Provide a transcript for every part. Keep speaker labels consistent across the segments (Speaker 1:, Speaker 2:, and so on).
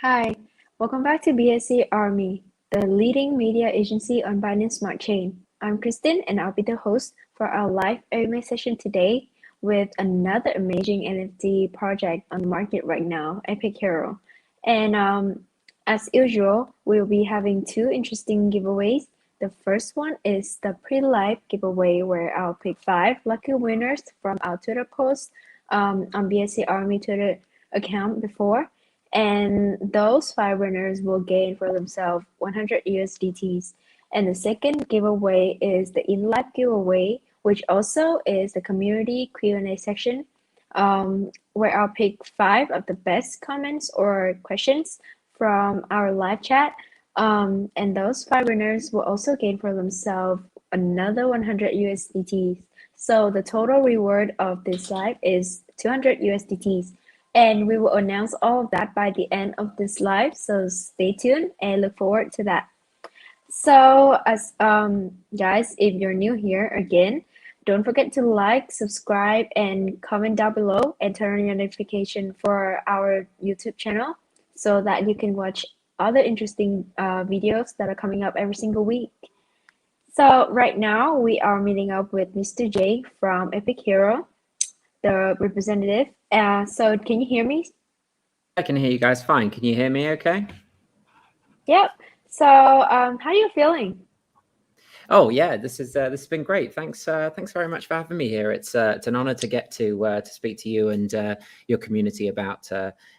Speaker 1: Hi, welcome back to BSC Army, the leading media agency on Binance Smart Chain. I'm Kristen and I'll be the host for our live AMA session today with another amazing NFT project on the market right now, Epic Hero. And as usual, we'll be having two interesting giveaways. The first one is the pre-live giveaway where I'll pick 5 lucky winners from our Twitter post on BSC Army Twitter account before. And those 5 winners will gain for themselves 100 USDTs. And the second giveaway is the in-live giveaway, which also is the community Q&A section, where I'll pick 5 of the best comments or questions from our live chat. And those 5 winners will also gain for themselves another 100 USDTs. So the total reward of this live is 200 USDTs. And we will announce all of that by the end of this live. So stay tuned and look forward to that. So as guys, if you're new here again, don't forget to like, subscribe, and comment down below and turn on your notification for our YouTube channel so that you can watch other interesting videos that are coming up every single week. So right now we are meeting up with Mr. J from Epic Hero, the representative. So can you hear me?
Speaker 2: I can hear you guys fine. Can you hear me okay?
Speaker 1: Yep. So how are you feeling?
Speaker 2: Oh yeah, this has been great. Thanks very much for having me here. It's an honor to get to speak to you and your community about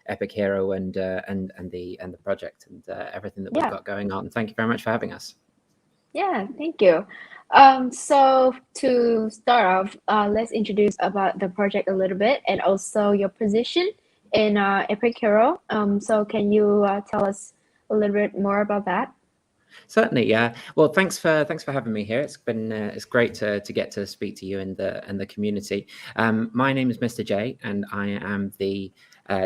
Speaker 2: Epic Hero and the project and everything that we've got going on. Thank you very much for having us.
Speaker 1: Yeah, thank you. So to start off, let's introduce about the project a little bit and also your position in Epic Hero. So can you tell us a little bit more about that?
Speaker 2: Certainly, yeah. Well, thanks for having me here. It's been it's great to get to speak to you and the community. My name is Mr. J, and I am the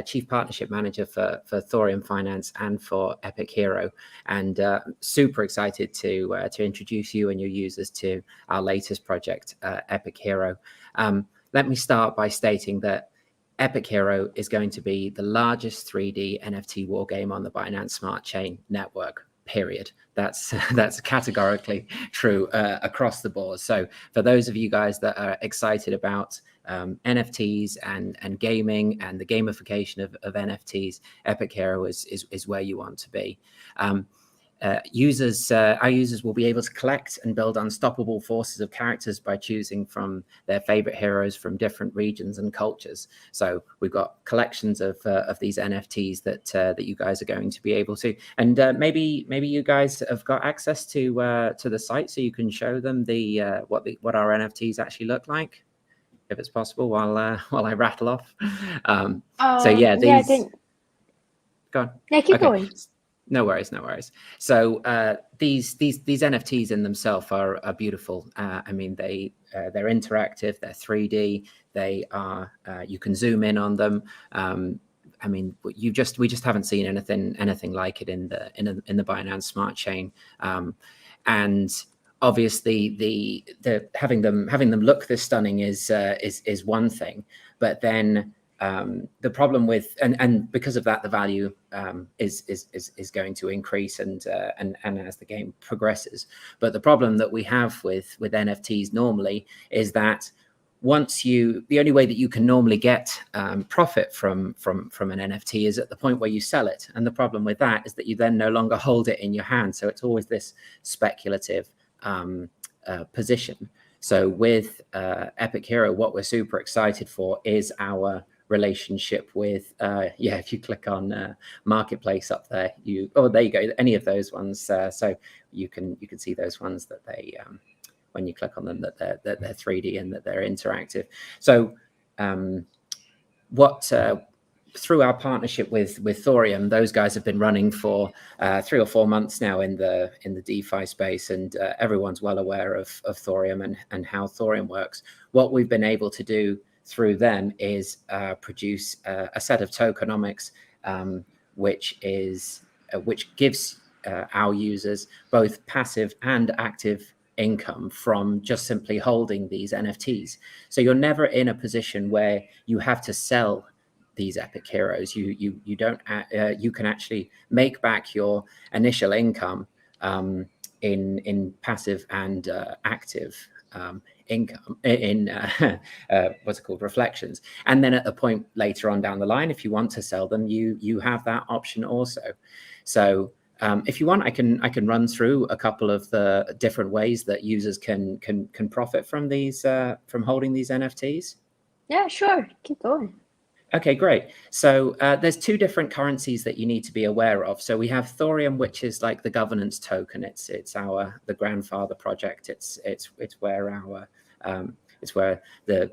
Speaker 2: Chief Partnership Manager for Thorium Finance and for Epic Hero, and super excited to introduce you and your users to our latest project, Epic Hero. Let me start by stating that Epic Hero is going to be the largest 3D NFT wargame on the Binance Smart Chain network. Period. That's categorically true across the board. So for those of you guys that are excited about NFTs and gaming and the gamification of NFTs, Epic Hero is where you want to be. Our users will be able to collect and build unstoppable forces of characters by choosing from their favorite heroes from different regions and cultures. So we've got collections of these NFTs that you guys are going to be able to, and maybe you guys have got access to the site so you can show them what our NFTs actually look like, if it's possible, while I rattle off. So yeah, these. Go on.
Speaker 1: Yeah, keep going.
Speaker 2: No worries. So these NFTs in themselves are beautiful. I mean, they're interactive. They're 3D. They are you can zoom in on them. I mean, we just haven't seen anything like it in the Binance Smart Chain. And obviously, the having them look this stunning is one thing, but then the problem with and because of that, the value is going to increase and as the game progresses. But the problem that we have with NFTs normally is that the only way that you can normally get profit from an NFT is at the point where you sell it. And the problem with that is that you then no longer hold it in your hand. So it's always this speculative position. So with Epic Hero, what we're super excited for is our relationship with if you click on marketplace up there, there you go, any of those ones, so you can see those ones that they when you click on them that they're 3D and that they're interactive. So through our partnership with Thorium, those guys have been running for 3 or 4 months now in the DeFi space, and everyone's well aware of Thorium and how Thorium works. What we've been able to do through them is produce a set of tokenomics, which gives our users both passive and active income from just simply holding these NFTs. So you're never in a position where you have to sell these epic heroes. You don't you can actually make back your initial income in passive and active income in what's it called, reflections. And then at a point later on down the line, if you want to sell them, you have that option also. So if you want, I can run through a couple of the different ways that users can profit from these from holding these NFTs.
Speaker 1: Yeah, sure. Keep going.
Speaker 2: Okay, great. So there's two different currencies that you need to be aware of. So we have Thorium, which is like the governance token. It's the grandfather project. It's where our it's where the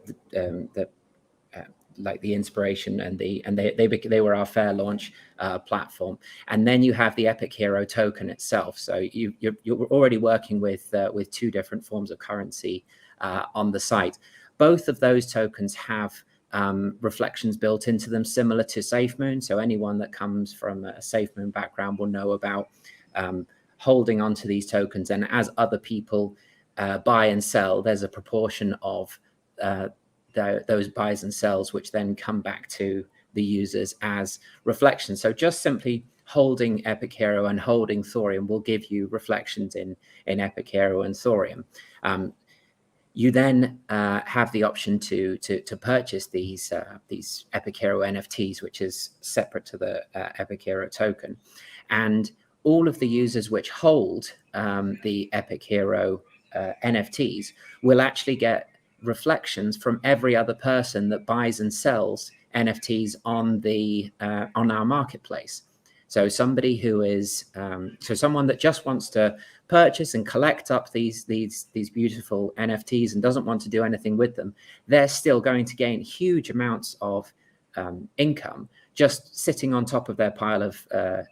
Speaker 2: like the inspiration and they were our fair launch platform. And then you have the Epic Hero token itself. So you're already working with two different forms of currency on the site. Both of those tokens have reflections built into them, similar to SafeMoon. So anyone that comes from a SafeMoon background will know about holding onto these tokens. And as other people buy and sell, there's a proportion of those buys and sells which then come back to the users as reflections. So just simply holding Epic Hero and holding Thorium will give you reflections in Epic Hero and Thorium. You then have the option to purchase these Epic Hero NFTs, which is separate to the Epic Hero token. And all of the users which hold the Epic Hero NFTs will actually get reflections from every other person that buys and sells NFTs on our marketplace. So somebody who is someone that just wants to purchase and collect up these beautiful NFTs and doesn't want to do anything with them, they're still going to gain huge amounts of income just sitting on top of their pile of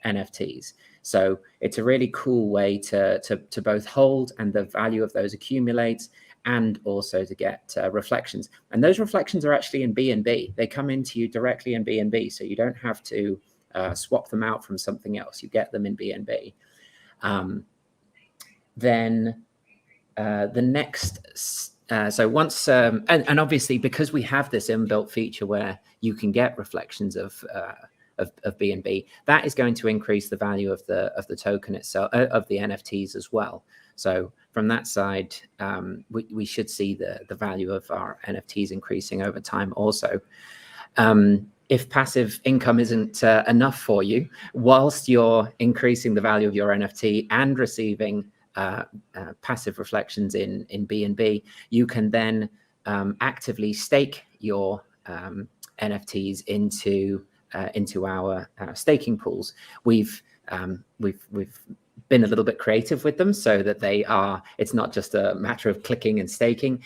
Speaker 2: NFTs. So it's a really cool way to both hold and the value of those accumulates, and also to get reflections. And those reflections are actually in BNB. They come into you directly in BNB, so you don't have to swap them out from something else. You get them in BNB. Then the next, so once, and obviously because we have this inbuilt feature where you can get reflections of BNB, that is going to increase the value of the token itself, of the NFTs as well. So from that side, we should see the value of our NFTs increasing over time also. If passive income isn't enough for you, whilst you're increasing the value of your NFT and receiving passive reflections in BNB, you can then actively stake your NFTs into our staking pools. We've been a little bit creative with them so that it's not just a matter of clicking and staking.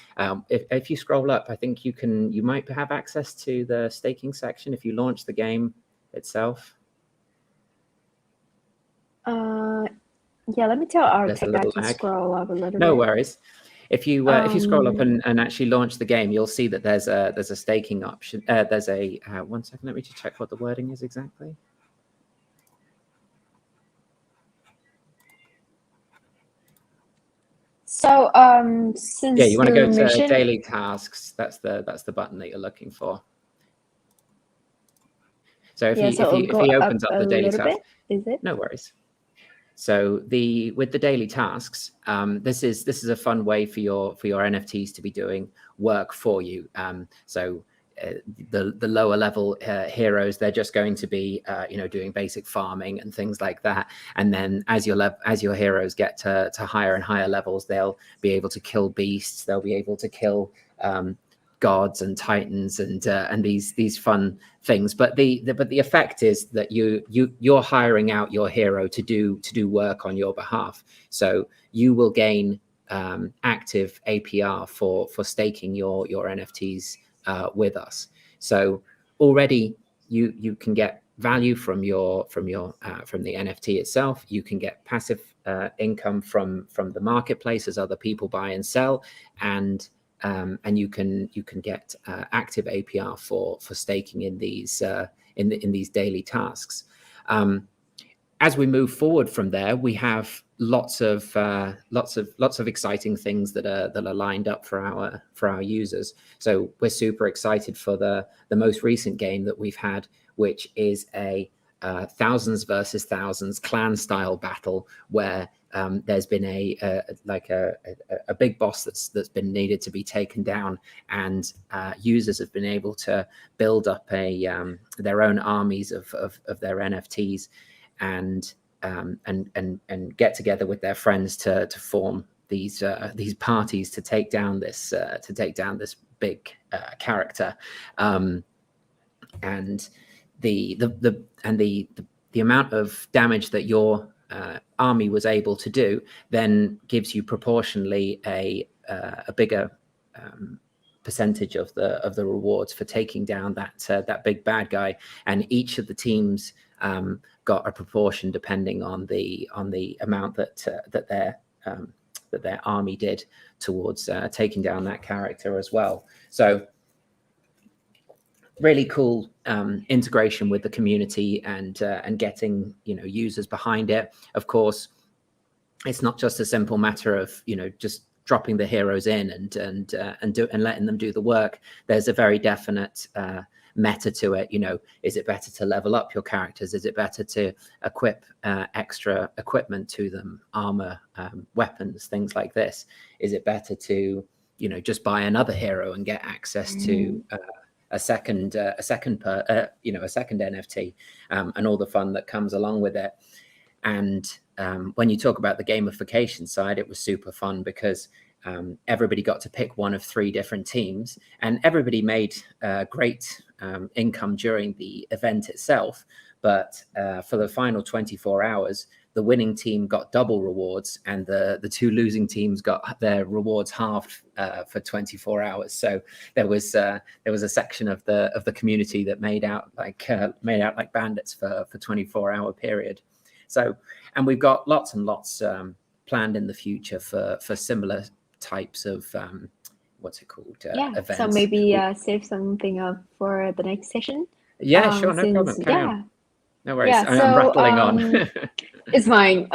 Speaker 2: If you scroll up, I think you might have access to the staking section if you launch the game itself.
Speaker 1: Yeah, let me tell our tech guy to scroll up a little bit.
Speaker 2: No worries. If you scroll up and actually launch the game, you'll see that there's a staking option. There's a 1 second. Let me just check what the wording is exactly.
Speaker 1: So since
Speaker 2: you want to go to daily tasks, that's the button that you're looking for. So if he opens up the daily task,
Speaker 1: is it?
Speaker 2: No worries. So with the daily tasks, this is a fun way for your NFTs to be doing work for you. So the lower level heroes, they're just going to be doing basic farming and things like that. And then as your heroes get to higher and higher levels, they'll be able to kill beasts. They'll be able to kill gods and titans and these fun things. But the effect is that you're hiring out your hero to do work on your behalf. So you will gain active APR for staking your NFTs with us. So already you can get value from the NFT itself. You can get passive income from the marketplace as other people buy and sell, and you can get active APR for staking in these daily tasks. as we move forward from there, we have lots of exciting things that are lined up for our users. So we're super excited for the most recent game that we've had, which is a thousands versus thousands clan style battle where there's been a big boss that's been needed to be taken down, and users have been able to build up their own armies of their NFTs and get together with their friends to form these parties to take down this big character, and the amount of damage that your army was able to do then gives you proportionally a bigger percentage of the rewards for taking down that big bad guy, and each of the teams got a proportion depending on the amount that their army did towards taking down that character as well. So really cool integration with the community and getting users behind it. Of course, it's not just a simple matter of just dropping the heroes in and letting them do the work. There's a very definite meta to it. Is it better to level up your characters? Is it better to equip extra equipment to them, armor, weapons, things like this? Is it better to just buy another hero and get access to a second NFT, and all the fun that comes along with it? And when you talk about the gamification side, it was super fun because everybody got to pick one of 3 different teams, and everybody made great income during the event itself. But for the final 24 hours, the winning team got double rewards, and the 2 losing teams got their rewards halved for 24 hours. So there was a section of the community that made out like bandits for 24-hour period. So, and we've got lots and lots planned in the future for similar types of what's it called events.
Speaker 1: So maybe save something up for the next session.
Speaker 2: Yeah, sure, no problem. Carry on. No worries.
Speaker 1: Yeah,
Speaker 2: I'm rattling on.
Speaker 1: It's fine.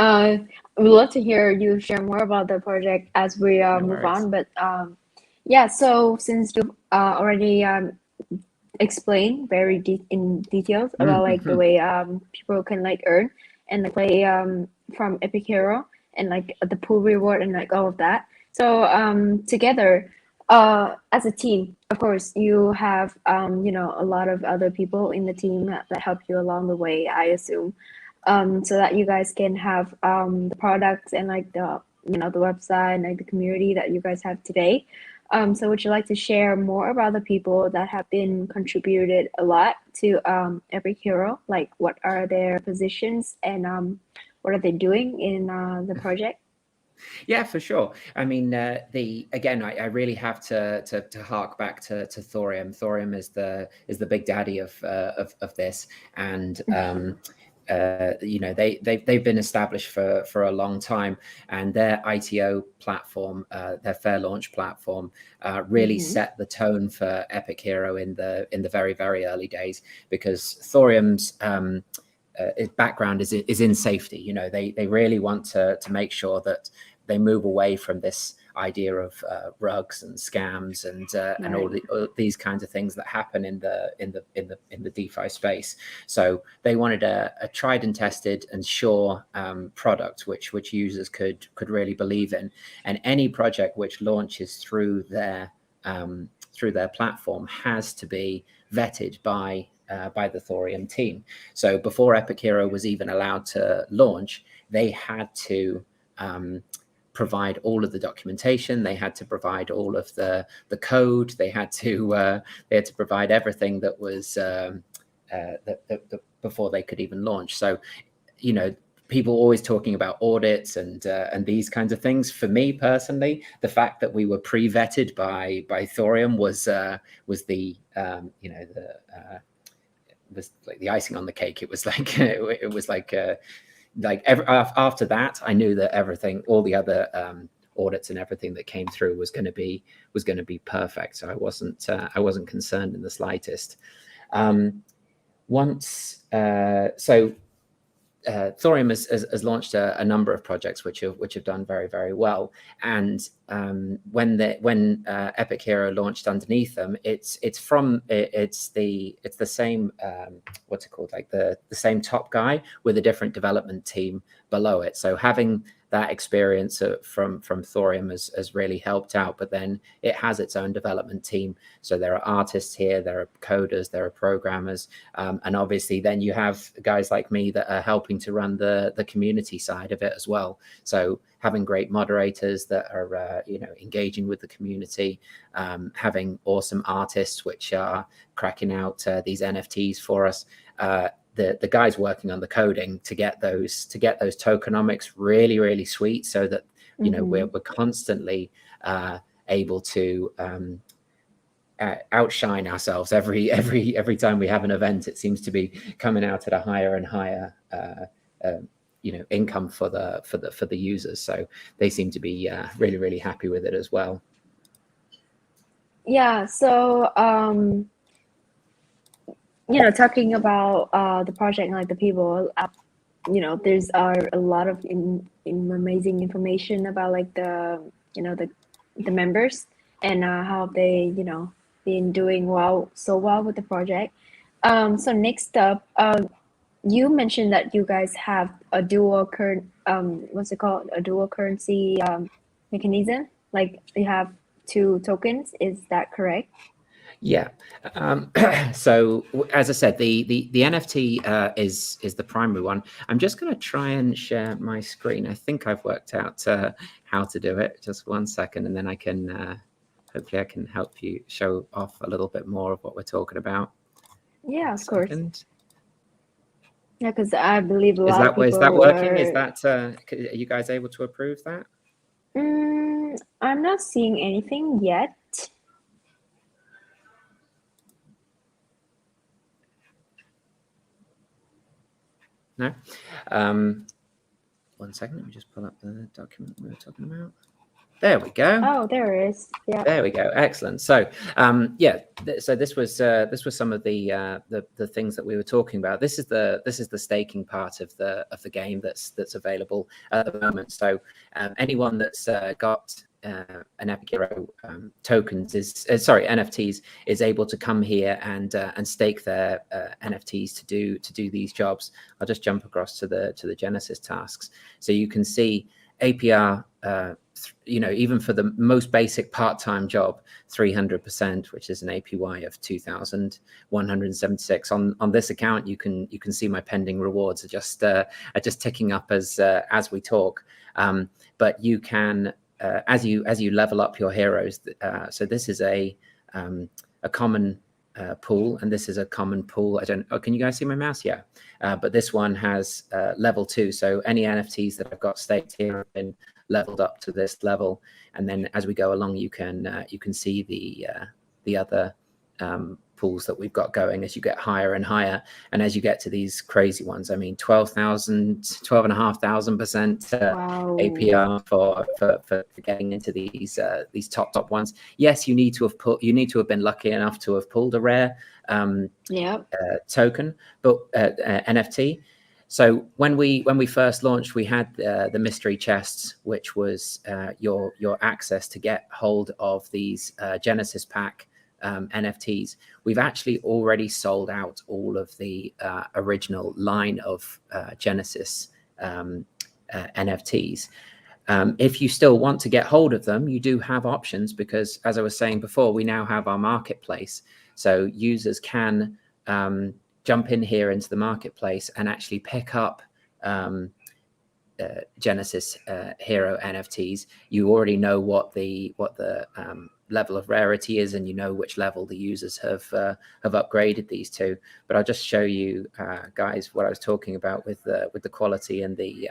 Speaker 1: We'd love to hear you share more about the project as we move on. But yeah, so since you've already explained very in details about like the way people can like earn and like play from Epic Hero and like the pool reward and like all of that. So together, as a team, of course, you have a lot of other people in the team that help you along the way, I assume, so that you guys can have the products and like the the website and like the community that you guys have today. So would you like to share more about the people that have been contributed a lot to Epic Hero? Like what are their positions and what are they doing in the project?
Speaker 2: Yeah, for sure. I mean, again, I really have to hark back to Thorium. Thorium is the big daddy of this, and they've been established for a long time, and their ITO platform, their fair launch platform, really set the tone for Epic Hero in the very, very early days, because Thorium's background is in safety. They really want to make sure that they move away from this idea of rugs and scams and all these kinds of things that happen in the DeFi space. So they wanted a tried and tested and sure product which users could really believe in, and any project which launches through their platform has to be vetted by the Thorium team. So before Epic Hero was even allowed to launch, they had to provide all of the documentation. They had to provide all of the code. They had to provide everything that was before they could even launch. So, people always talking about audits and these kinds of things. For me personally, the fact that we were pre-vetted by Thorium was the was like the icing on the cake. It was like after that, I knew that all the other audits and everything that came through was going to be perfect. So I wasn't concerned in the slightest. So Thorium has launched a number of projects which have done very, very well. And when Epic Hero launched underneath them, it's the same what's it called, like the same top guy with a different development team below it. So having that experience from Thorium has really helped out, but then it has its own development team. So there are artists here, there are coders, there are programmers, and obviously then you have guys like me that are helping to run the community side of it as well. So having great moderators that are engaging with the community, having awesome artists which are cracking out these NFTs for us. The guys working on the coding to get those tokenomics really, really sweet, so that we're constantly able to outshine ourselves every time we have an event. It seems to be coming out at a higher and higher income for the users. So they seem to be really, really happy with it as well.
Speaker 1: Yeah. So talking about the project, like the people, there's a lot of amazing information about like the members and how they been doing so well with the project. So next up, you mentioned that you guys have a dual what's it called? A dual currency mechanism. Like you have 2 tokens. Is that correct?
Speaker 2: Yeah. So as I said, the NFT is the primary one. I'm just going to try and share my screen. I think I've worked out how to do it. Just 1 second, and then I can hopefully I can help you show off a little bit more of what we're talking about.
Speaker 1: Yeah, of course. Yeah, because I believe a lot of people.
Speaker 2: Is that working? Is that are you guys able to approve that?
Speaker 1: I'm not seeing anything yet.
Speaker 2: No. 1 second. Let me just pull up the document we were talking about. There we go.
Speaker 1: Oh, there it is. Yeah.
Speaker 2: There we go. Excellent. So, so this was some of the things that we were talking about. This is the staking part of the game that's available at the moment. So, anyone that's got an Epic Hero tokens NFTs is able to come here and stake their NFTs to do these jobs. I'll just jump across to the Genesis tasks, so you can see APR. Even for the most basic part-time job, 300%, which is an APY of 2,176. On this account, you can see my pending rewards are just ticking up as we talk. But you can as you level up your heroes. So this is a common pool, and this is a common pool. Can you guys see my mouse? Yeah. But this one has level 2. So any NFTs that I've got staked here have been leveled up to this level, and then as we go along, you can see the other pools that we've got going as you get higher and higher, and as you get to these crazy ones. I mean, 12,500%
Speaker 1: Wow.
Speaker 2: APR for getting into these top ones. Yes, you need to have been lucky enough to have pulled a rare token, but NFT. So when we first launched, we had the mystery chests, which was your access to get hold of these Genesis pack NFTs. We've actually already sold out all of the original line of Genesis NFTs. If you still want to get hold of them, you do have options, because as I was saying before, we now have our marketplace. So users can jump in here into the marketplace and actually pick up Genesis hero NFTs. You already know what the level of rarity is, and you know which level the users have upgraded these to. But I'll just show you guys what I was talking about with the quality and the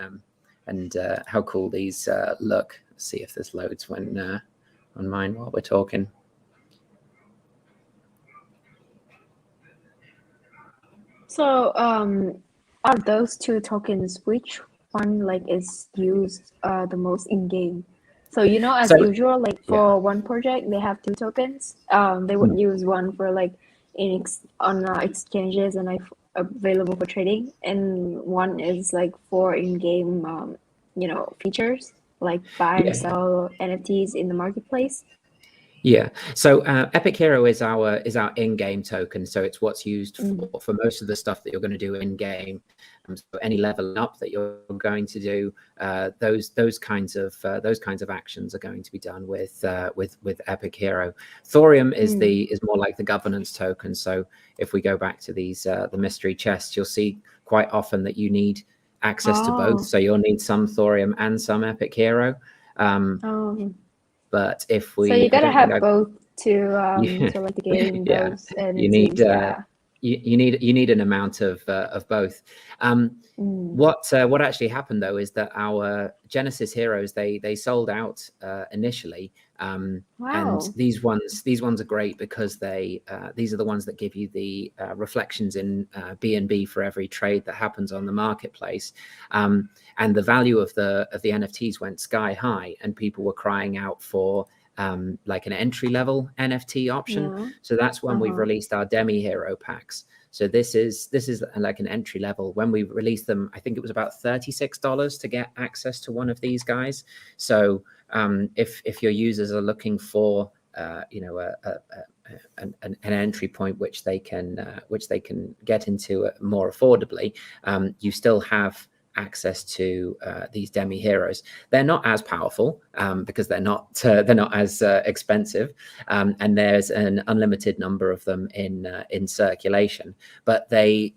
Speaker 2: how cool these look. Let's see if this loads when on mine while we're talking.
Speaker 1: So are those 2 tokens, which one is used the most in game? So as usual, for one project they have 2 tokens. They would use one for on exchanges, and available for trading, and one is like for in-game, features like buy and
Speaker 2: Yeah.
Speaker 1: sell NFTs in the marketplace.
Speaker 2: Yeah. So Epic Hero is our in-game token. So it's what's used
Speaker 1: Mm.
Speaker 2: for most of the stuff that you're going to do in game. So any leveling up that you're going to do, those kinds of actions are going to be done with Epic Hero. Thorium is more like the governance token. So if we go back to these the mystery chests, you'll see quite often that you need access to both.
Speaker 1: Oh.
Speaker 2: So you'll need some Thorium and some Epic Hero.
Speaker 1: Oh.
Speaker 2: But if
Speaker 1: So
Speaker 2: we,
Speaker 1: you
Speaker 2: I
Speaker 1: gotta
Speaker 2: don't think
Speaker 1: have both
Speaker 2: yeah,
Speaker 1: to like the game
Speaker 2: yeah,
Speaker 1: those
Speaker 2: you need
Speaker 1: NFTs. Yeah.
Speaker 2: you need an amount of both. What actually happened though is that our Genesis heroes they sold out initially, and
Speaker 1: Wow.
Speaker 2: these ones are great because these are the ones that give you the reflections in BNB for every trade that happens on the marketplace, and the value of the NFTs went sky high, and people were crying out for like an entry level NFT option.
Speaker 1: Yeah.
Speaker 2: So that's when we've released our demi hero packs. So this is like an entry level. When we released them, I think it was about $36 to get access to one of these guys. So if your users are looking for an entry point which they can get into more affordably, you still have access to these demi heroes. They're not as powerful because they're not as expensive, and there's an unlimited number of them in circulation. But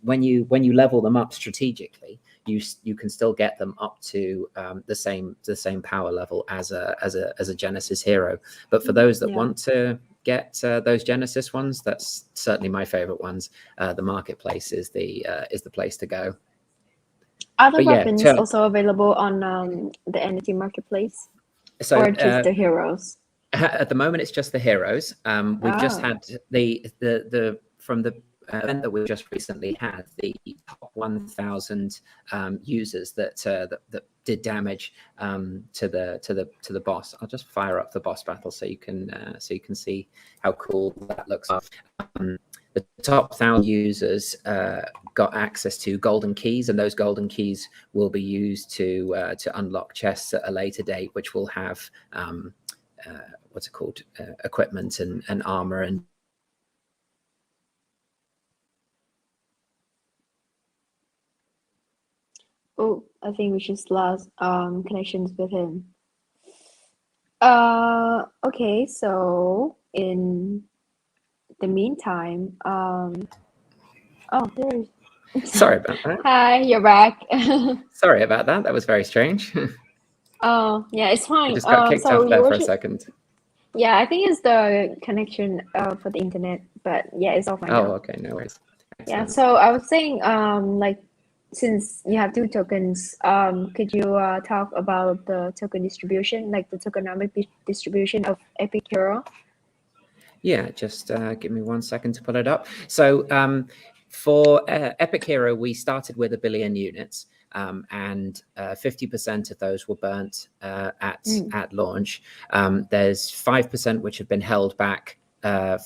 Speaker 2: when you level them up strategically, you can still get them up to the same power level as a Genesis hero. But for those that want to get those Genesis ones, that's certainly my favorite ones. The marketplace is the place to go.
Speaker 1: Are the
Speaker 2: But yeah,
Speaker 1: weapons also available on the NFT marketplace,
Speaker 2: so
Speaker 1: or just the heroes?
Speaker 2: at the moment it's just the heroes. We've just had the from the event that we just recently had, the top 1,000 users that did damage to the boss. I'll just fire up the boss battle so you can see how cool that looks. The top 1,000 users got access to golden keys, and those golden keys will be used to unlock chests at a later date, which will have what's it called, equipment and armor and.
Speaker 1: Oh, I think we just lost connections with him. Okay, so in the meantime, oh, there's.
Speaker 2: Sorry about that.
Speaker 1: Hi, you're back.
Speaker 2: Sorry about that. That was very strange.
Speaker 1: Oh, yeah, it's fine.
Speaker 2: I just got kicked
Speaker 1: So
Speaker 2: off there
Speaker 1: you
Speaker 2: for a second.
Speaker 1: Yeah, I think it's the connection for the internet, but yeah, it's all fine now.
Speaker 2: Oh, okay, no worries.
Speaker 1: Yeah,
Speaker 2: Excellent.
Speaker 1: so I was saying, like, since you have two tokens, could you talk about the token distribution, like the tokenomic distribution of Epic Hero?
Speaker 2: Yeah, just give me 1 second to pull it up. So for Epic Hero, we started with 1 billion units, and 50% of those were burnt at launch. There's 5% which have been held back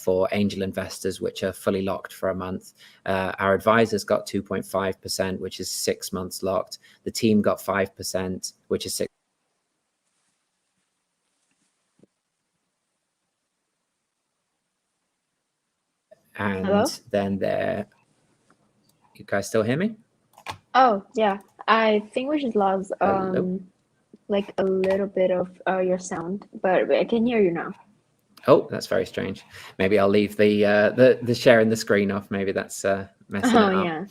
Speaker 2: for angel investors, which are fully locked for a month. Our advisors got 2.5%, which is 6 months locked. The team got 5%, which is 6. And
Speaker 1: Hello?
Speaker 2: then there, you guys still hear me?
Speaker 1: Oh, yeah. I think we just lost
Speaker 2: Hello?
Speaker 1: like a little bit of your sound, but I can hear you now.
Speaker 2: Oh, that's very strange. Maybe I'll leave the sharing the screen off. Maybe that's messing it up.
Speaker 1: Yeah.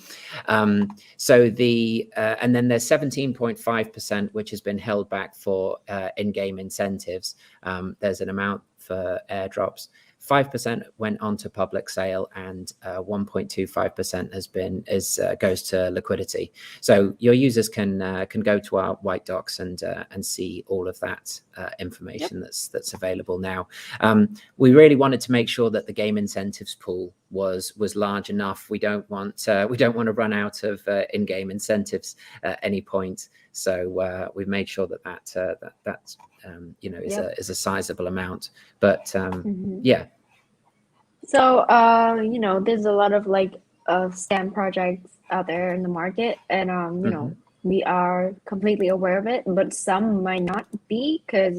Speaker 2: So and then there's 17.5% which has been held back for in-game incentives. There's an amount for airdrops. 5% went on to public sale, and 1.25% goes to liquidity. So your users can go to our white docs and see all of that information that's available now. We really wanted to make sure that the game incentives pool was large enough. We don't want to run out of in-game incentives at any point. So we've made sure that is a sizable amount. But yeah.
Speaker 1: So there's a lot of like of scam projects out there in the market, and we are completely aware of it, but some might not be because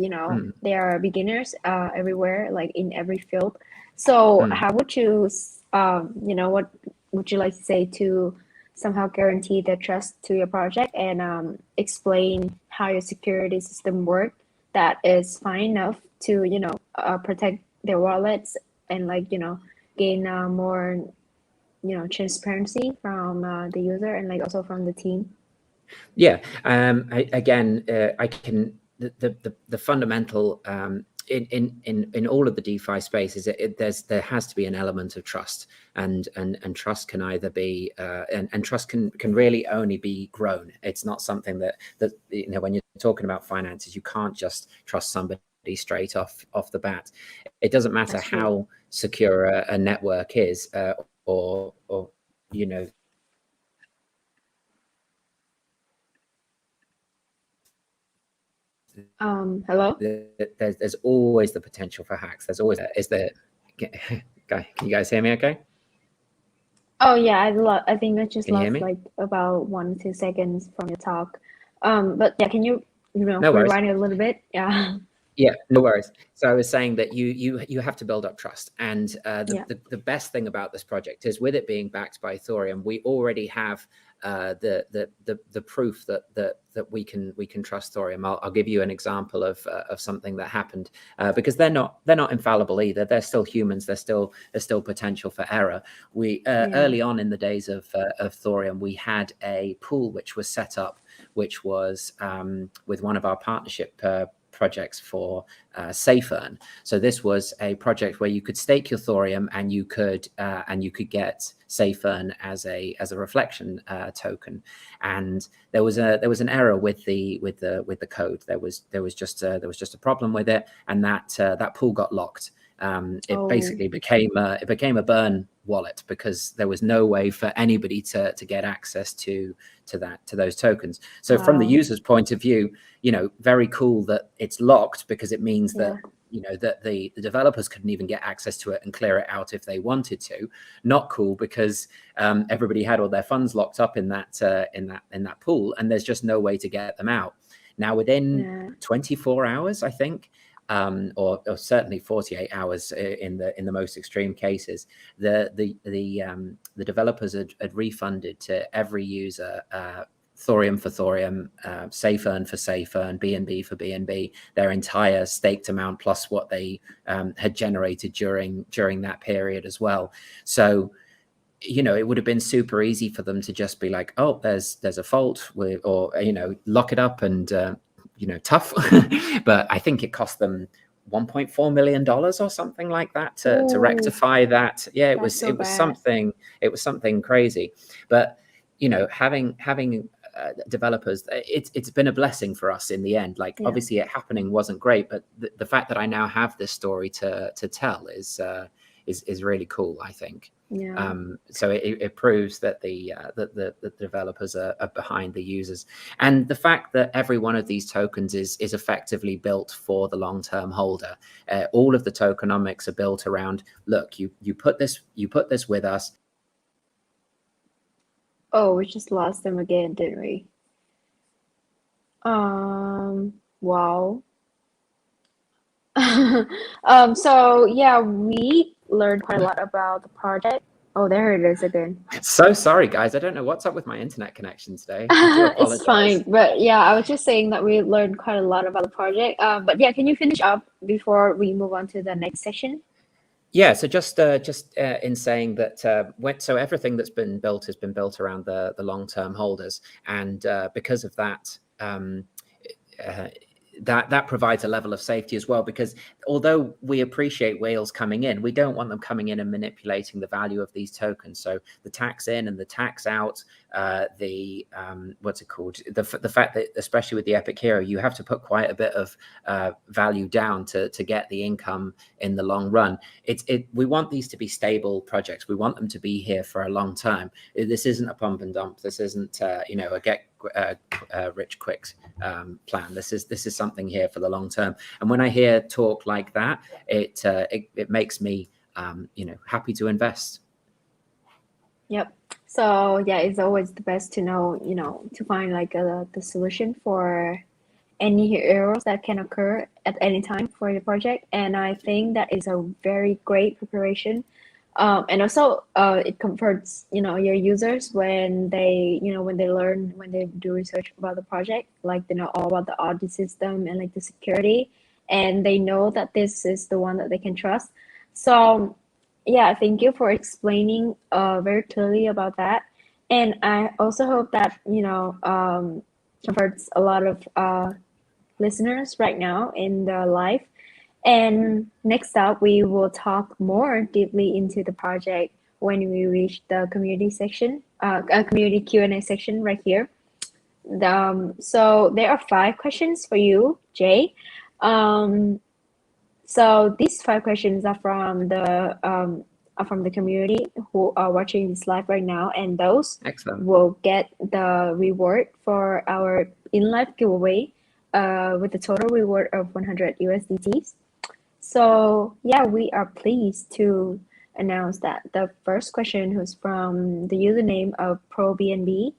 Speaker 1: there are beginners everywhere, like in every field. So how would you what would you like to say to somehow guarantee the trust to your project, and explain how your security system works that is fine enough to protect their wallets, and gain more transparency from the user, and also from the team?
Speaker 2: Yeah. I can the fundamental in all of the DeFi spaces, there has to be an element of trust, and trust can either be and trust can really only be grown. It's not something that when you're talking about finances, you can't just trust somebody straight off the bat. It doesn't matter how secure a network is, or
Speaker 1: Hello?
Speaker 2: there's always the potential for hacks. There's always can you guys hear me okay?
Speaker 1: Oh yeah, I think I just
Speaker 2: Can you hear
Speaker 1: lost
Speaker 2: me?
Speaker 1: like about 1 2 seconds from your talk. But yeah, can you
Speaker 2: No worries.
Speaker 1: rewind it a little bit? Yeah.
Speaker 2: Yeah, no worries. So I was saying that you have to build up trust, and the best thing about this project is, with it being backed by Thorium, we already have the proof that we can trust Thorium. I'll give you an example of something that happened, because they're not infallible either. They're still humans. There's still potential for error. We early on in the days of Thorium, we had a pool which was set up, which was with one of our partnership projects for SafeEarn. So this was a project where you could stake your Thorium, and you could get SafeEarn as a reflection token. And there was an error with the code. There was just a problem with it, and that pool got locked. It basically became a burn wallet, because there was no way for anybody to get access to those tokens. So from the user's point of view, very cool that it's locked, because it means that that the developers couldn't even get access to it and clear it out if they wanted to. Not cool, because everybody had all their funds locked up in that pool, and there's just no way to get them out. Now, within 24 hours, I think, or certainly 48 hours in the most extreme cases, the developers had refunded to every user Thorium for Thorium, SafeEarn for SafeEarn, BNB for BNB, their entire staked amount, plus what they had generated during that period as well. So, it would have been super easy for them to just be like, oh, there's a fault, or lock it up and tough. But I think it cost them $1.4 million or something like that to rectify that. Yeah, it was something crazy. But having developers, it's been a blessing for us in the end. Like, obviously it happening wasn't great, but the fact that I now have this story to tell is really cool, I think. So it proves that the developers are behind the users, and the fact that every one of these tokens is effectively built for the long-term holder. All of the tokenomics are built around, look, you put this with us.
Speaker 1: Oh, we just lost them again, didn't we? Wow. So yeah, we learned quite a lot about the project. Oh, there it is again.
Speaker 2: So sorry, guys. I don't know what's up with my internet connection today. I do apologize.
Speaker 1: It's fine, but yeah, I was just saying that we learned quite a lot about the project. But yeah, can you finish up before we move on to the next section?
Speaker 2: Yeah, so just in saying that, so everything that's been built has been built around the long-term holders, and because of that, that provides a level of safety as well, because although we appreciate whales coming in, we don't want them coming in and manipulating the value of these tokens. So the tax in and the tax out, what's it called? The fact that, especially with the Epic Hero, you have to put quite a bit of value down to get the income in the long run. We want these to be stable projects. We want them to be here for a long time. This isn't a pump and dump. This isn't a get rich quick plan. This is something here for the long term. And when I hear talk like that, it makes me happy to invest.
Speaker 1: Yep. So yeah, it's always the best to know, to find like the solution for any errors that can occur at any time for the project. And I think that is a very great preparation. And also, it comforts, your users when they learn, when they do research about the project, like they know all about the audit system and like the security, and they know that this is the one that they can trust. So, yeah, thank you for explaining very clearly about that. And I also hope that, comforts a lot of listeners right now in the live. And next up, we will talk more deeply into the project when we reach the community section, community Q&A section right here. So there are 5 questions for you, Jay. Um, so these 5 questions are from the community who are watching this live right now, and those
Speaker 2: Excellent.
Speaker 1: will get the reward for our in-live giveaway, with a total reward of 100 USDTs. So yeah, we are pleased to announce that the first question who's from the username of ProBNB,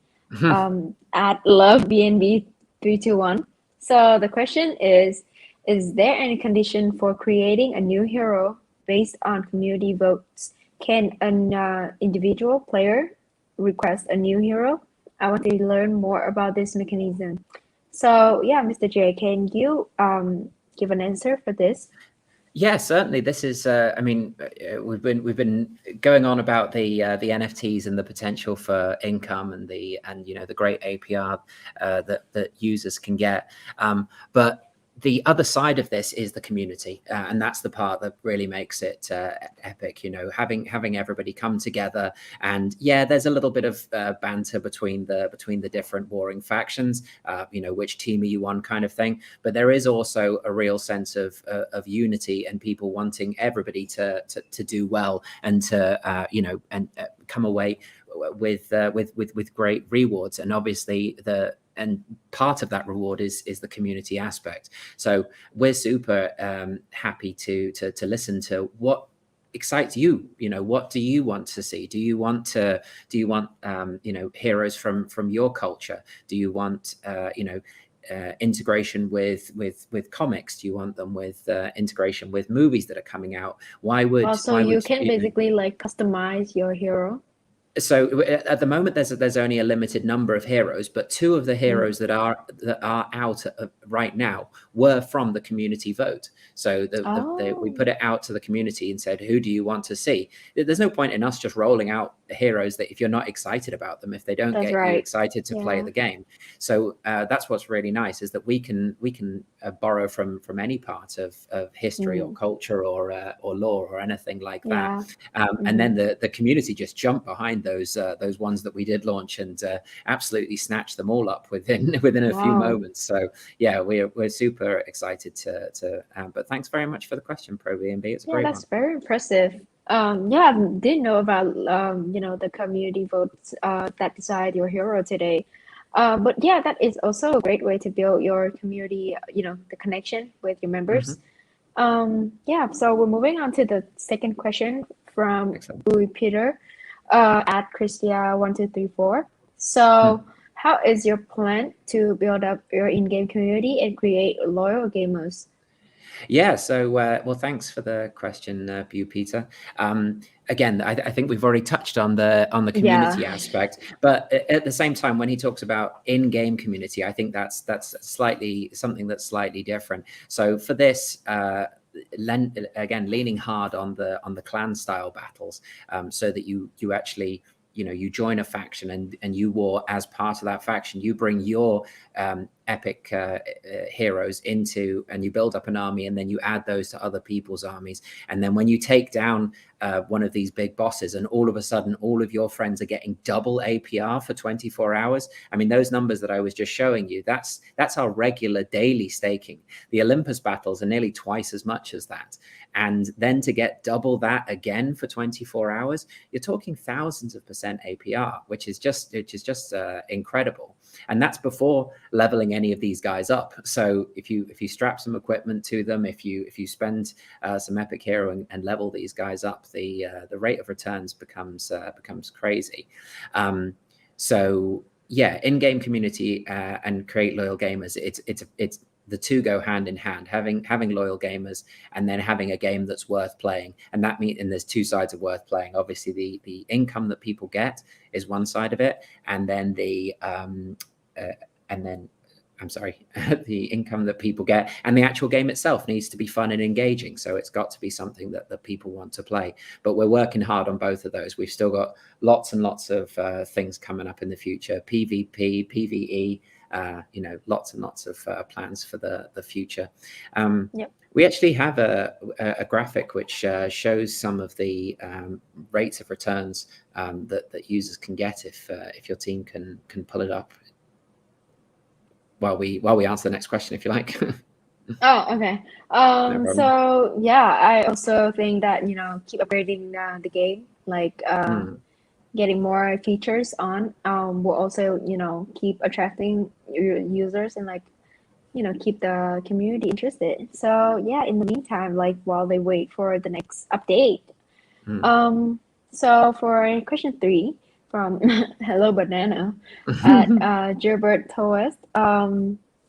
Speaker 1: at LoveBNB321. So the question is there any condition for creating a new hero based on community votes? Can an individual player request a new hero? I want to learn more about this mechanism. So yeah, Mr. J, can you give an answer for this?
Speaker 2: Yeah, certainly. This is, I mean, we've been going on about the NFTs and the potential for income and the great APR that users can get. But the other side of this is the community, and that's the part that really makes it epic. Having everybody come together, and yeah, there's a little bit of banter between the different warring factions. Which team are you on, kind of thing. But there is also a real sense of unity and people wanting everybody to do well and to come away with great rewards. And obviously and part of that reward is the community aspect. So we're super happy to listen to what excites you. What do you want to see? Do you want heroes from your culture? Do you want integration with comics? Do you want them with integration with movies that are coming out? Why would
Speaker 1: Also, you can
Speaker 2: you know,
Speaker 1: basically like customize your hero.
Speaker 2: so at the moment there's only a limited number of heroes, but 2 of the
Speaker 1: Mm.
Speaker 2: heroes that are out right now were from the community vote. So we
Speaker 1: Oh,
Speaker 2: put it out to the community and said, who do you want to see? There's no point in us just rolling out heroes that if you're not excited about them, if they don't
Speaker 1: that's
Speaker 2: get you
Speaker 1: right.
Speaker 2: excited to play
Speaker 1: Yeah.
Speaker 2: the game. So that's what's really nice, is that we can borrow from any part of history or
Speaker 1: Mm.
Speaker 2: culture or lore or anything like that.
Speaker 1: Yeah.
Speaker 2: And
Speaker 1: Mm.
Speaker 2: then the community just jumped behind those ones that we did launch and absolutely snatched them all up within a few
Speaker 1: Wow.
Speaker 2: moments. So yeah, we're super excited to. But thanks very much for the question, ProBNB. It's a
Speaker 1: Yeah,
Speaker 2: great
Speaker 1: that's
Speaker 2: one.
Speaker 1: very impressive. Yeah, I didn't know about the community votes that decide your hero today. But yeah, that is also a great way to build your community, the connection with your members.
Speaker 2: Hmm.
Speaker 1: Yeah, so we're moving on to the second question from
Speaker 2: Excellent.
Speaker 1: Louis Peter, at Christia1234. So, how is your plan to build up your in-game community and create loyal gamers?
Speaker 2: Yeah. So, well, thanks for the question, Peter. Again, I think we've already touched on the
Speaker 1: Yeah.
Speaker 2: community aspect, but at the same time, when he talks about in-game community, I think that's something that's slightly different. So for this. Again, leaning hard on the clan style battles, so that you actually you join a faction and you war as part of that faction. You bring your epic heroes into, and you build up an army, and then you add those to other people's armies. And then when you take down one of these big bosses, and all of a sudden all of your friends are getting double APR for 24 hours. I mean, those numbers that I was just showing you, that's our regular daily staking. The Olympus battles are nearly twice as much as that. And then to get double that again for 24 hours, you're talking thousands of % APR, which is just incredible. And that's before leveling any of these guys up. So if you strap some equipment to them, if you spend some epic hero and level these guys up, the rate of returns becomes crazy. So yeah, in-game community and create loyal gamers. It's the two go hand in hand. Having loyal gamers and then having a game that's worth playing, and there's two sides of worth playing. Obviously, the income that people get is one side of it, and then the income that people get, and the actual game itself needs to be fun and engaging. So it's got to be something that people want to play. But we're working hard on both of those. We've still got lots and lots of things coming up in the future: PvP, PvE. Lots and lots of plans for the future.
Speaker 1: Yep.
Speaker 2: We actually have a graphic which shows some of the rates of returns that users can get if your team can pull it up. While we answer the next question, if you like.
Speaker 1: Oh, okay.
Speaker 2: No problem.
Speaker 1: So yeah, I also think that keep upgrading the game, like getting more features on will also keep attracting users and like keep the community interested. So yeah, in the meantime, like while they wait for the next update. So for question 3 from Hello Banana at Gilbert Toast,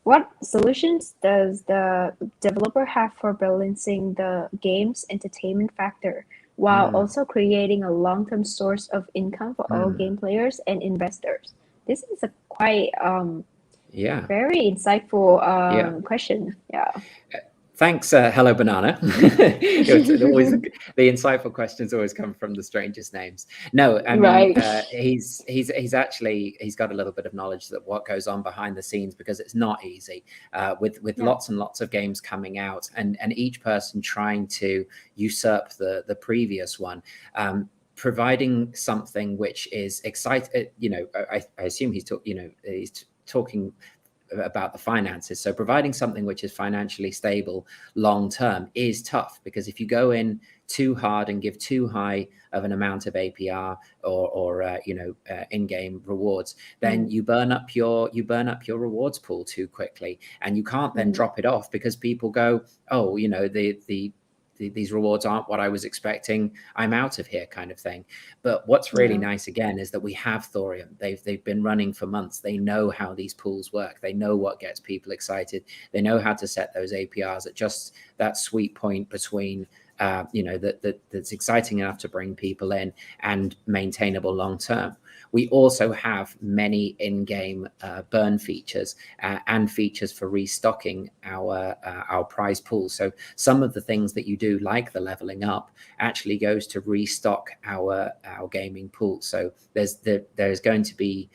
Speaker 1: what solutions does the developer have for balancing the game's entertainment factor while also creating a long-term source of income for all game players and investors? This is a quite very insightful question. Yeah.
Speaker 2: Thanks, Hello Banana. Always the insightful questions always come from the strangest names. No, I mean he's got a little bit of knowledge that what goes on behind the scenes, because it's not easy with lots and lots of games coming out and each person trying to usurp the previous one. Providing something which is exciting, I assume he's talking about the finances. So providing something which is financially stable long term is tough, because if you go in too hard and give too high of an amount of APR or in-game rewards, then you burn up your rewards pool too quickly, and you can't then drop it off because people go, oh, these rewards aren't what I was expecting, I'm out of here, kind of thing. But what's really nice again is that we have Thorium. They've been running for months. They know how these pools work. They know what gets people excited. They know how to set those APRs at just that sweet point between that's exciting enough to bring people in and maintainable long term. We also have many in-game burn features and features for restocking our prize pool. So some of the things that you do, like the leveling up, actually goes to restock our gaming pool. So there's going to be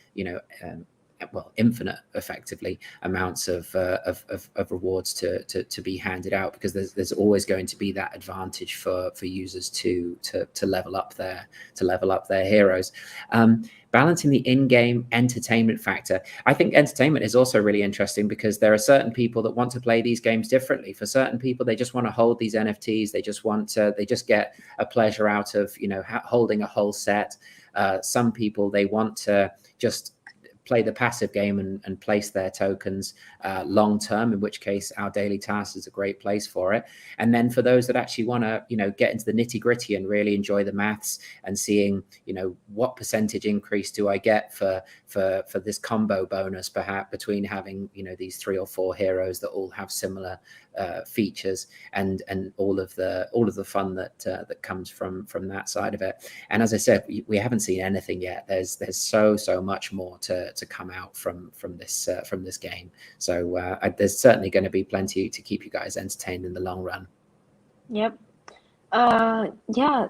Speaker 2: infinite, effectively, amounts of rewards to be handed out, because there's always going to be that advantage for users to level up their heroes. Balancing the in-game entertainment factor. I think entertainment is also really interesting, because there are certain people that want to play these games differently. For certain people, they just want to hold these NFTs. They just get a pleasure out of holding a whole set. Some people, they want to just play the passive game and place their tokens long term, in which case our daily task is a great place for it. And then for those that actually want to get into the nitty gritty and really enjoy the maths and seeing what percentage increase do I get for this combo bonus, perhaps between having these 3 or 4 heroes that all have similar features, and all of the fun that comes from that side of it. And as I said, we haven't seen anything yet. There's so much more to come out from this game. So there's certainly going to be plenty to keep you guys entertained in the long run.
Speaker 1: Yep. Yeah,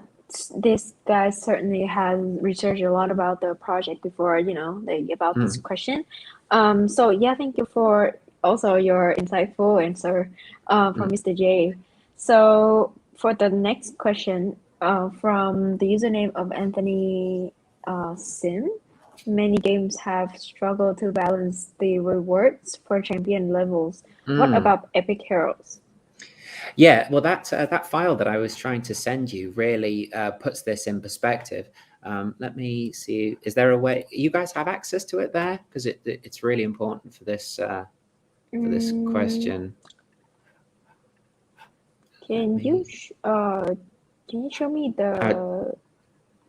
Speaker 1: this guy certainly has researched a lot about the project before, about this question. So yeah, thank you for also your insightful answer from Mr. J. So for the next question from the username of Anthony Sim, many games have struggled to balance the rewards for champion levels. What about epic heroes?
Speaker 2: Yeah, well, that file that I was trying to send you really puts this in perspective. Let me see. Is there a way you guys have access to it there? Because it's really important for this. for this
Speaker 1: Mm,
Speaker 2: question.
Speaker 1: can you show me the?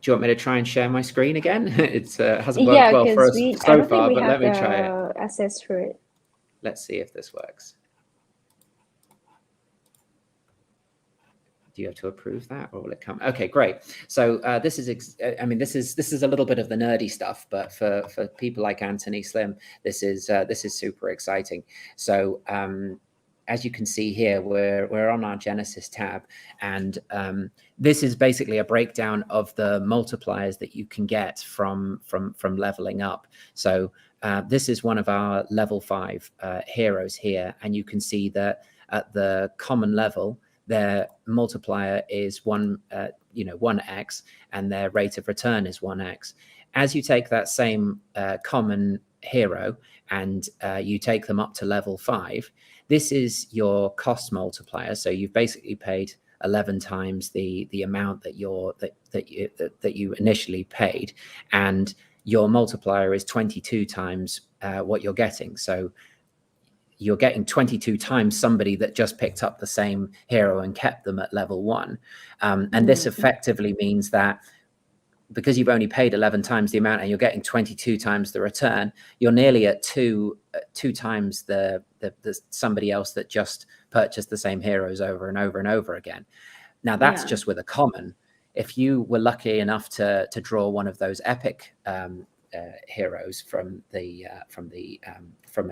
Speaker 2: Do you want me to try and share my screen again? It hasn't worked
Speaker 1: Yeah,
Speaker 2: well for
Speaker 1: because
Speaker 2: us
Speaker 1: I
Speaker 2: so
Speaker 1: don't think
Speaker 2: far,
Speaker 1: we
Speaker 2: but
Speaker 1: have
Speaker 2: let me try it.
Speaker 1: the access for it.
Speaker 2: Let's see if this works. Do you have to approve that, or will it come? Okay, great. So this is, I mean, this is a little bit of the nerdy stuff, but for people like Anthony Slim, this is super exciting. So as you can see here, we're on our Genesis tab, and this is basically a breakdown of the multipliers that you can get from leveling up. So this is one of our level 5 heroes here, and you can see that at the common level, their multiplier is 1x, and their rate of return is 1x. As you take that same common hero and you take them up to level 5, this is your cost multiplier. So you've basically paid 11 times the amount that you initially paid, and your multiplier is 22 times what you're getting. So you're getting 22 times somebody that just picked up the same hero and kept them at level 1. And this effectively means that because you've only paid 11 times the amount and you're getting 22 times the return, you're nearly at two times the somebody else that just purchased the same heroes over and over and over again. Now that's just with a common. If you were lucky enough to draw one of those epic heroes from a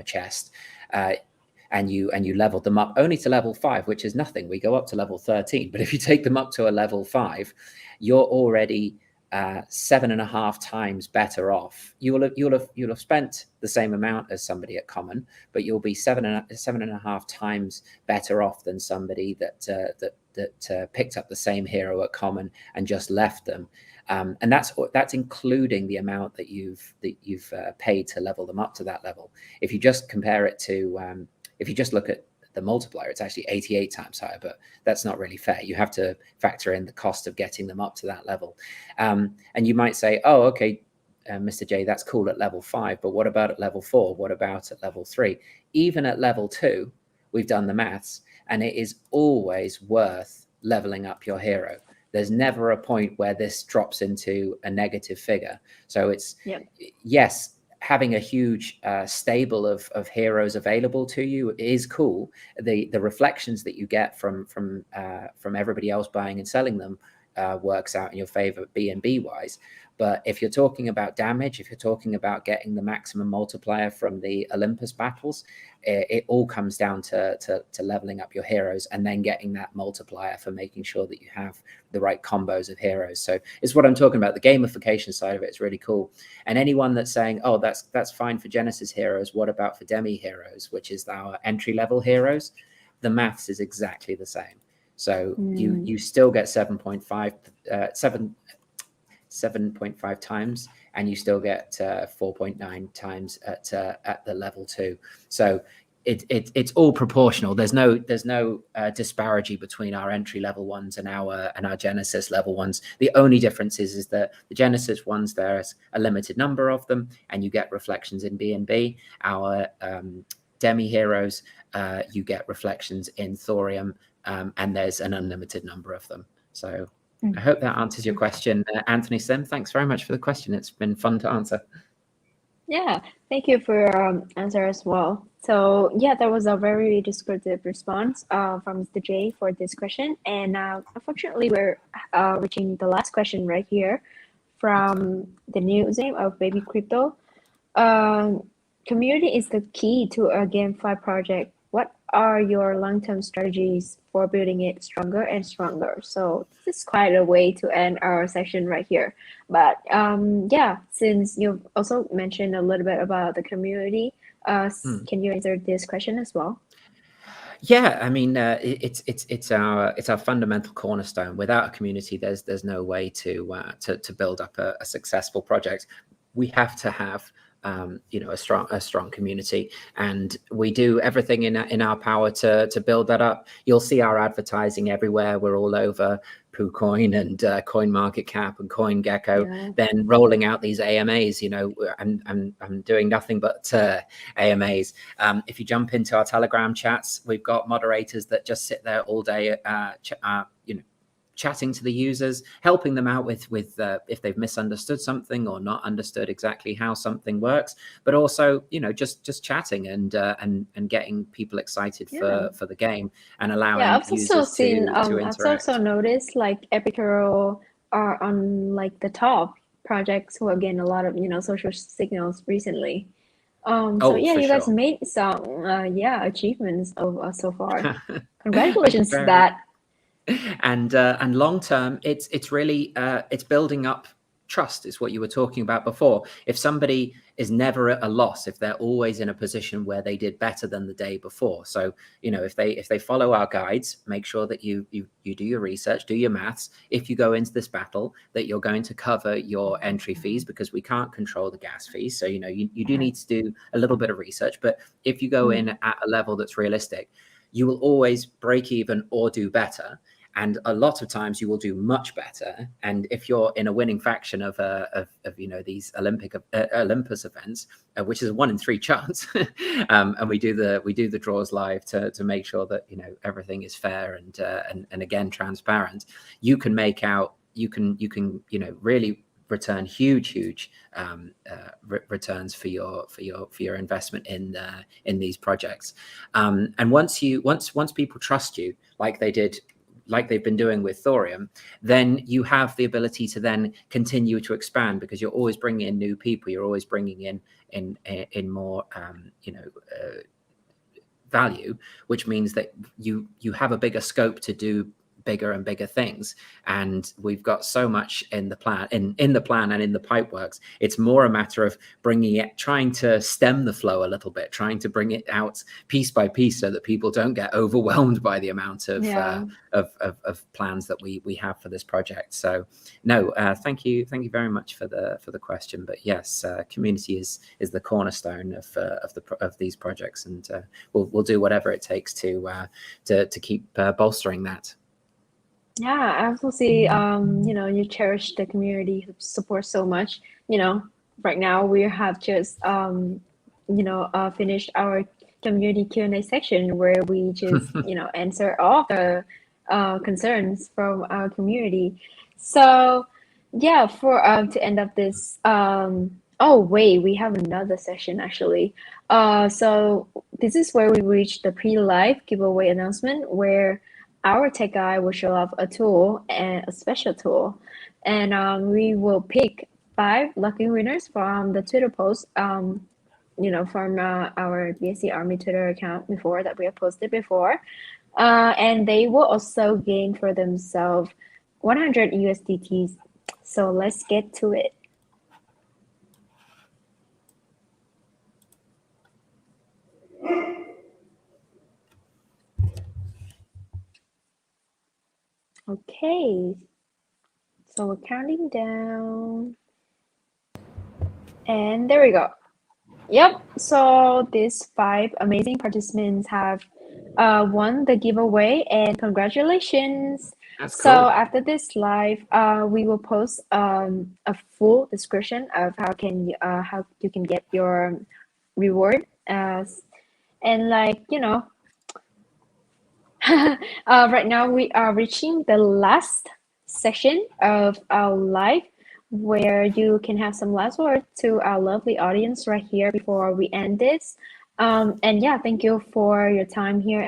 Speaker 2: chest, and you leveled them up only to level 5, which is nothing. We go up to level 13, but if you take them up to a level 5, you're already 7.5 times better off. You'll have spent the same amount as somebody at common, but you'll be 7.5 times better off than somebody that picked up the same hero at common and just left them. And that's including the amount that you've paid to level them up to that level. If you just compare it to, if you just look at the multiplier, it's actually 88 times higher, but that's not really fair. You have to factor in the cost of getting them up to that level. And you might say, oh, okay, Mr. J, that's cool at level 5, but what about at level 4? What about at level 3? Even at level 2, we've done the maths, and it is always worth leveling up your hero. There's never a point where this drops into a negative figure. So it's, yes, having a huge stable of heroes available to you is cool. The reflections that you get from everybody else buying and selling them works out in your favor B&B wise. But if you're talking about damage, if you're talking about getting the maximum multiplier from the Olympus battles, it all comes down to leveling up your heroes and then getting that multiplier for making sure that you have the right combos of heroes. So it's what I'm talking about. The gamification side of it is really cool. And anyone that's saying, oh, that's fine for Genesis heroes, what about for Demi heroes, which is our entry-level heroes? The maths is exactly the same. So you still get 7.5 times, and you still get 4.9 times at the level 2. So it's all proportional. There's no disparity between our entry level ones and our Genesis level ones. The only difference is that the Genesis ones, there's a limited number of them, and you get reflections in B&B. Our Demi heroes, you get reflections in Thorium, and there's an unlimited number of them. So I hope that answers your question, Anthony Slim. Thanks very much for the question. It's been fun to answer.
Speaker 1: Yeah, thank you for your answer as well. So yeah, that was a very descriptive response from Mr. J for this question. And unfortunately, we're reaching the last question right here from the username of Baby Crypto. Community is the key to a GameFi project. What are your long-term strategies for building it stronger and stronger? So this is quite a way to end our session right here. But yeah, since you've also mentioned a little bit about the community, can you answer this question as well?
Speaker 2: Yeah, I mean, it's our fundamental cornerstone. Without a community, there's no way to build up a successful project. We have to have you know, a strong community, and we do everything in our power to build that up. You'll see our advertising everywhere. We're all over PooCoin and CoinMarketCap and CoinGecko. Then rolling out these AMAs. You know, I'm doing nothing but AMAs. If you jump into our Telegram chats, we've got moderators that just sit there all day, you know, chatting to the users, helping them out with if they've misunderstood something or not understood exactly how something works, but also, you know, just chatting and getting people excited for the game and allowing users to interact.
Speaker 1: I've also noticed like Epic Hero are on like the top projects who are getting a lot of, you know, social signals recently. So yeah, you guys made some achievements so far. Congratulations to that.
Speaker 2: And long term, it's really it's building up trust, is what you were talking about before. If somebody is never at a loss, if they're always in a position where they did better than the day before. So, you know, if they follow our guides, make sure that you do your research, do your maths. If you go into this battle, that you're going to cover your entry fees, because we can't control the gas fees. So, you know, you do need to do a little bit of research. But if you go in at a level that's realistic, you will always break even or do better. And a lot of times you will do much better. And if you're in a winning faction of you know, these Olympus events, which is a 1 in 3 chance, and we do the draws live to make sure that, you know, everything is fair and again transparent, you can make out, you can you know, really return huge returns for your investment in these projects. And once people trust you, like they've been doing with Thorium, then you have the ability to then continue to expand, because you're always bringing in new people. You're always bringing in more, you know, value, which means that you have a bigger scope to do bigger and bigger things. And we've got so much in the plan, in the plan and in the pipe works. It's more a matter of trying to stem the flow a little bit, trying to bring it out piece by piece, so that people don't get overwhelmed by the amount of plans that we have for this project. So no, thank you very much for the question. But yes, community is the cornerstone of these projects, and we'll do whatever it takes to keep bolstering that.
Speaker 1: Yeah, absolutely. You know, you cherish the community support so much. You know, right now we have just you know, finished our community Q&A section, where we just you know, answer all the concerns from our community. So yeah, for to end up this oh wait, we have another session actually. So this is where we reach the pre-live giveaway announcement, where our tech guy will show off a tool, and a special tool, and we will pick 5 lucky winners from the Twitter post, you know, from our BSC Army Twitter account before, that we have posted before, and they will also gain for themselves 100 USDTs. So let's get to it. Okay, so we're counting down, and there we go. Yep, so these 5 amazing participants have won the giveaway, and congratulations.
Speaker 2: That's
Speaker 1: so
Speaker 2: cool.
Speaker 1: After this live, we will post a full description of how you can get your reward, and like, you know, right now we are reaching the last section of our live, where you can have some last words to our lovely audience right here before we end this. And yeah, thank you for your time here.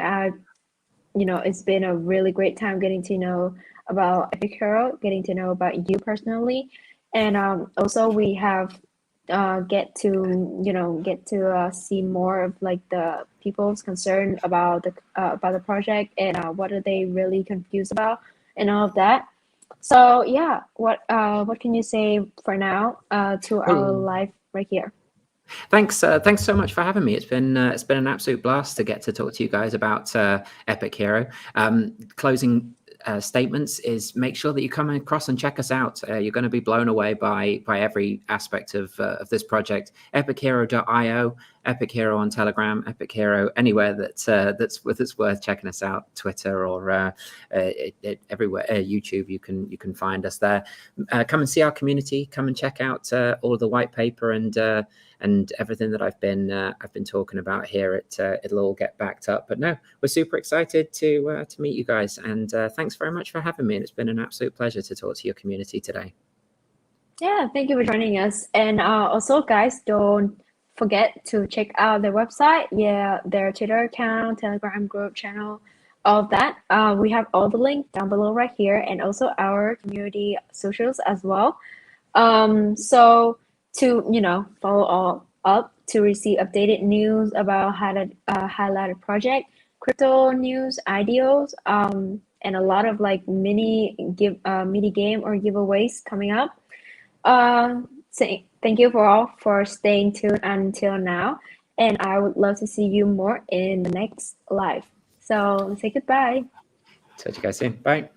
Speaker 1: You know, it's been a really great time getting to know about Epic Hero, getting to know about you personally, and also we have get to see more of like the people's concern about the project, and what are they really confused about, and all of that. So yeah, what can you say for now to our live right here?
Speaker 2: Thanks so much for having me. It's been an absolute blast to get to talk to you guys about Epic Hero. Closing statements is make sure that you come across and check us out. You're going to be blown away by every aspect of this project. EpicHero.io, Epic Hero on Telegram, Epic Hero anywhere that's worth checking us out. Twitter or everywhere, YouTube. You can find us there. Come and see our community. Come and check out all of the white paper and everything that I've been talking about here. It'll all get backed up. But no, we're super excited to meet you guys, and thanks very much for having me. And it's been an absolute pleasure to talk to your community today.
Speaker 1: Yeah, thank you for joining us. And also, guys, don't forget to check out their website, their Twitter account, Telegram group channel, all of that. We have all the links down below right here, and also our community socials as well. So to follow all up to receive updated news about highlighted project, crypto news, ideas, and a lot of like mini game or giveaways coming up. Thank you for staying tuned until now, and I would love to see you more in the next live. So say goodbye.
Speaker 2: Talk to you guys soon. Bye.